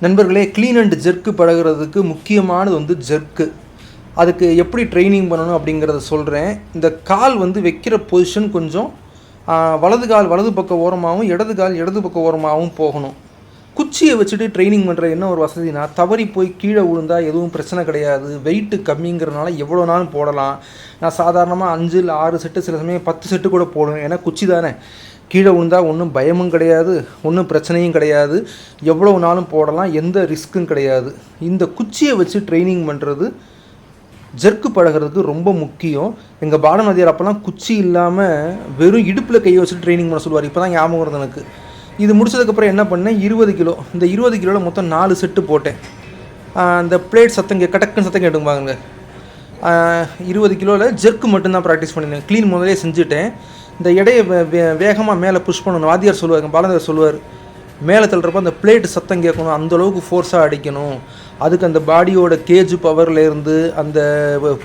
நண்பர்களே, clean and jerk பழகிறதுக்கு முக்கியமானது வந்து ஜெர்க்கு. அதுக்கு எப்படி ட்ரைனிங் பண்ணணும் அப்படிங்கிறத சொல்கிறேன். இந்த கால் வந்து வைக்கிற பொசிஷன் கொஞ்சம் வலது கால் வலது பக்கம் ஓரமாகவும் இடது கால் இடது பக்கம் ஓரமாகவும் போகணும். குச்சியை வச்சுட்டு ட்ரைனிங் பண்ணுற என்ன ஒரு வசதினா, தவறி போய் கீழே விழுந்தால் எதுவும் பிரச்சனை கிடையாது. வெயிட்டு கம்மிங்கிறனால எவ்வளோ நாளும் போடலாம். நான் சாதாரணமாக 5 இல்லை 6 செட்டு, சில சமயம் 10 செட்டு கூட போடுவேன். ஏன்னா குச்சி தானே, கீழே விழுந்தால் ஒன்றும் பயமும் கிடையாது, ஒன்றும் பிரச்சனையும் கிடையாது. எவ்வளோ நாளும் போடலாம், எந்த ரிஸ்க்கும் கிடையாது. இந்த குச்சியை வச்சு ட்ரைனிங் பண்ணுறது ஜெர்க்கு பழகிறதுக்கு ரொம்ப முக்கியம். எங்கள் பாலநதியார் அப்போல்லாம் குச்சி இல்லாமல் வெறும் இடுப்பில் கையை வச்சுட்டு ட்ரைனிங் பண்ண சொல்லுவார். இப்போ தான் ஞாபகம் வருது எனக்கு. இது முடிச்சதுக்கப்புறம் என்ன பண்ணேன், 20 கிலோ. இந்த 20 கிலோவில் மொத்தம் 4 செட்டு போட்டேன். அந்த பிளேட் சத்தம் கடக்குன்னு சத்தம் கேட்டுப்பாங்க. 20 கிலோவில் ஜெர்க்கு மட்டும்தான் ப்ராக்டிஸ் பண்ணியிருந்தேன். க்ளீன் முதலே செஞ்சுட்டேன். இந்த எடையை வேகமாக மேலே புஷ் பண்ணணும். வாத்தியார் சொல்லுவார், பாலநதியார் சொல்லுவார், மேலே தள்ளுறப்போ அந்த பிளேட்டு சத்தம் கேட்கணும், அந்தளவுக்கு ஃபோர்ஸாக அடிக்கணும். அதுக்கு அந்த பாடியோட கேஜ் பவர்லேருந்து அந்த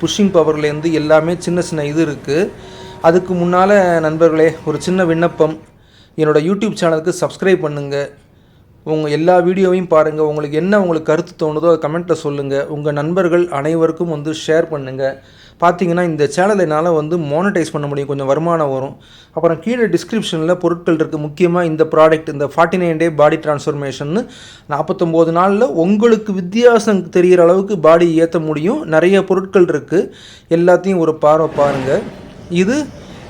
புஷ்ஷிங் பவர்லேருந்து எல்லாமே சின்ன சின்ன இது இருக்குது. அதுக்கு முன்னால் நண்பர்களே, ஒரு சின்ன விண்ணப்பம், என்னோடய யூடியூப் சேனலுக்கு சப்ஸ்கிரைப் பண்ணுங்கள். உங்கள் எல்லா வீடியோவையும் பாருங்கள். உங்களுக்கு கருத்து தோணுதோ அதை கமெண்ட்டில் சொல்லுங்கள். உங்கள் நண்பர்கள் அனைவருக்கும் வந்து ஷேர் பண்ணுங்கள். பார்த்தீங்கன்னா இந்த சேனலை என்னால் வந்து மோனடைஸ் பண்ண முடியும், கொஞ்சம் வருமானம் வரும். அப்புறம் கீழே டிஸ்கிரிப்ஷனில் பொருட்கள் இருக்குது. முக்கியமாக இந்த ப்ராடக்ட், இந்த 49 டே பாடி டிரான்ஸ்ஃபர்மேஷன், 49 நாளில் உங்களுக்கு வித்தியாசம் தெரிகிற அளவுக்கு பாடி ஏற்ற முடியும். நிறைய பொருட்கள் இருக்குது, எல்லாத்தையும் ஒரு பார்வை பாருங்கள். இது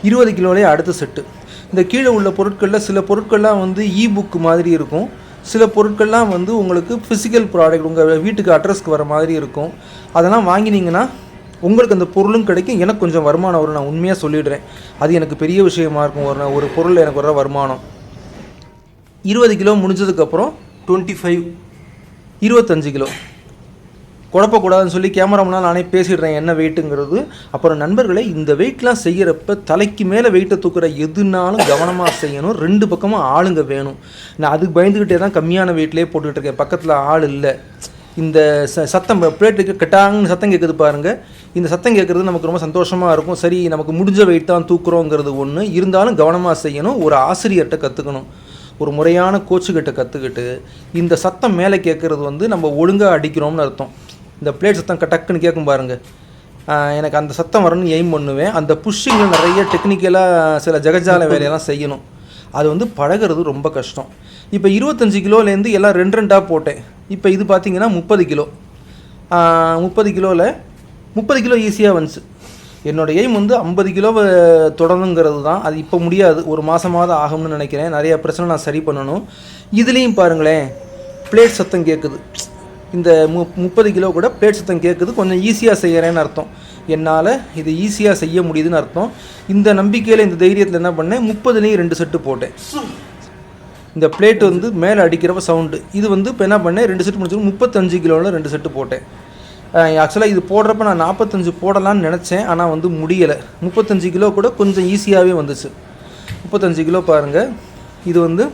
20 கிலோலே அடுத்த செட்டு. இந்த கீழே உள்ள பொருட்களில் சில பொருட்கள்லாம் வந்து புக் மாதிரி இருக்கும், சில பொருட்கள்லாம் வந்து உங்களுக்கு ஃபிசிக்கல் ப்ராடக்ட் உங்கள் வீட்டுக்கு அட்ரஸ்க்கு வர மாதிரி இருக்கும். அதெல்லாம் வாங்கினீங்கன்னா உங்களுக்கு அந்த பொருளும் கிடைக்கும், எனக்கு கொஞ்சம் வருமானம் வரும். நான் உண்மையாக சொல்லிடுறேன், அது எனக்கு பெரிய விஷயமா இருக்கும். ஒரு பொருள் எனக்கு வர வருமானம். 20 கிலோ முடிஞ்சதுக்கப்புறம் 25 கிலோ குழப்பக்கூடாதுன்னு சொல்லி கேமரா முன்னால் நானே பேசிடுறேன் என்ன வெயிட்டுங்கிறது. அப்புறம் நண்பர்களே, இந்த வெயிட்லாம் செய்கிறப்ப தலைக்கு மேலே வெயிட்டை தூக்குற எதுனாலும் கவனமாக செய்யணும். 2 பக்கமும் ஆளுங்க வேணும். நான் அதுக்கு பயந்துக்கிட்டே தான் கம்மியான வெயிட்லேயே போட்டுக்கிட்டு இருக்கேன். பக்கத்தில் ஆள் இல்லை. இந்த சத்தம் பிளேட்டுக்கு கட்டாங்கன்னு சத்தம் கேட்குது பாருங்கள். இந்த சத்தம் கேட்குறது நமக்கு ரொம்ப சந்தோஷமாக இருக்கும். சரி, நமக்கு முடிஞ்ச வெயிட் தான் தூக்குறோங்கிறது ஒன்று. இருந்தாலும் கவனமாக செய்யணும். ஒரு ஆசிரியர்கிட்ட கற்றுக்கணும், ஒரு முறையான கோச்சுக்கிட்ட கற்றுக்கிட்டு இந்த சத்தம் மேலே கேட்குறது வந்து நம்ம ஒழுங்காக அடிக்கிறோம்னு அர்த்தம். இந்த பிளேட் சத்தம் டக்குன்னு கேட்கும் பாருங்கள். எனக்கு அந்த சத்தம் வரணும்னு எய்ம் பண்ணுவேன். அந்த புஷ்ஷிங்கில் நிறைய டெக்னிக்கலாக சில ஜெகஜால வேலையெல்லாம் செய்யணும். அது வந்து பழகிறது ரொம்ப கஷ்டம். இப்போ 25 கிலோலேருந்து எல்லாம் 2 போட்டேன். இப்போ இது பார்த்திங்கன்னா 30 கிலோ. 30 கிலோவில் 30 கிலோ ஈஸியாக வந்துச்சு. என்னோடய எய்ம் வந்து 50 கிலோவை தொடரணுங்கிறது தான். அது இப்போ முடியாது, ஒரு மாதமாவது ஆகும்னு நினைக்கிறேன். நிறையா பிரச்சனை நான் சரி பண்ணணும். இதுலேயும் பாருங்களேன், பிளேட் சத்தம் கேட்குது. இந்த 30 கிலோ கூட பிளேட் சத்தம் கேட்குது. கொஞ்சம் ஈஸியாக செய்கிறேன்னு அர்த்தம். என்னால் இது ஈஸியாக செய்ய முடியுதுன்னு அர்த்தம். இந்த நம்பிக்கையில், இந்த தைரியத்தில் என்ன பண்ணேன், 30லேயும் 2 செட்டு போட்டேன். இந்த பிளேட் வந்து மேலே அடிக்கிறப்ப சவுண்டு. இது வந்து இப்போ என்ன பண்ணேன், 2 செட்டு முடிச்சு 35 கிலோவில் 2 செட்டு போட்டேன். ஆக்சுவலாக இது போடுறப்ப நான் 45 போடலான்னு நினச்சேன், ஆனால் வந்து முடியலை. 35 கிலோ கூட கொஞ்சம் ஈஸியாகவே வந்துச்சு. 35 கிலோ பாருங்கள். இது வந்து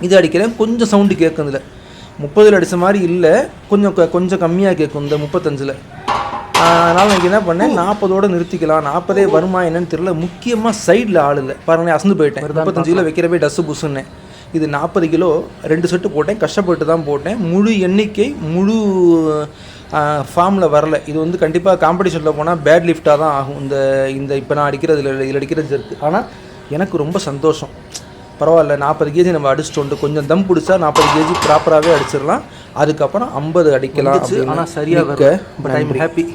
இது அடிக்கிறேன், கொஞ்சம் சவுண்டு கேட்கும். இதில் 30 அடித்த மாதிரி இல்லை, கொஞ்சம் கம்மியாக கேட்கும் இந்த 35. அதனால் எனக்கு என்ன பண்ணேன், 40 நிறுத்திக்கலாம். 40 வருமா என்னன்னு தெரியல. முக்கியமாக சைடில் ஆள் இல்லை பாருங்கள், அசந்து போயிட்டேன். 35 கிலோ வைக்கிறப்பே டஸ்ஸு புஷ்ஷுன்னேன். இது 40 கிலோ 2 செட்டு போட்டேன். கஷ்டப்பட்டு தான் போட்டேன். முழு எண்ணிக்கை முழு ஃபார்மில் வரலை. இது வந்து கண்டிப்பாக காம்படிஷனில் போனால் பேட் லிஃப்டாக தான் ஆகும். இந்த இப்போ நான் இதில் அடிக்கிறது இருக்குது. ஆனால் எனக்கு ரொம்ப சந்தோஷம். பரவாயில்ல, 40 கேஜி நம்ம அடிச்சிட்டு கொஞ்சம் தம் பிடிச்சா 40 கேஜி ப்ராப்பராகவே அடிச்சிடலாம். அதுக்கப்புறம் 50 அடிக்கலாம். ஆனால் சரியாக பட் ஐ எம் ஹாப்பி.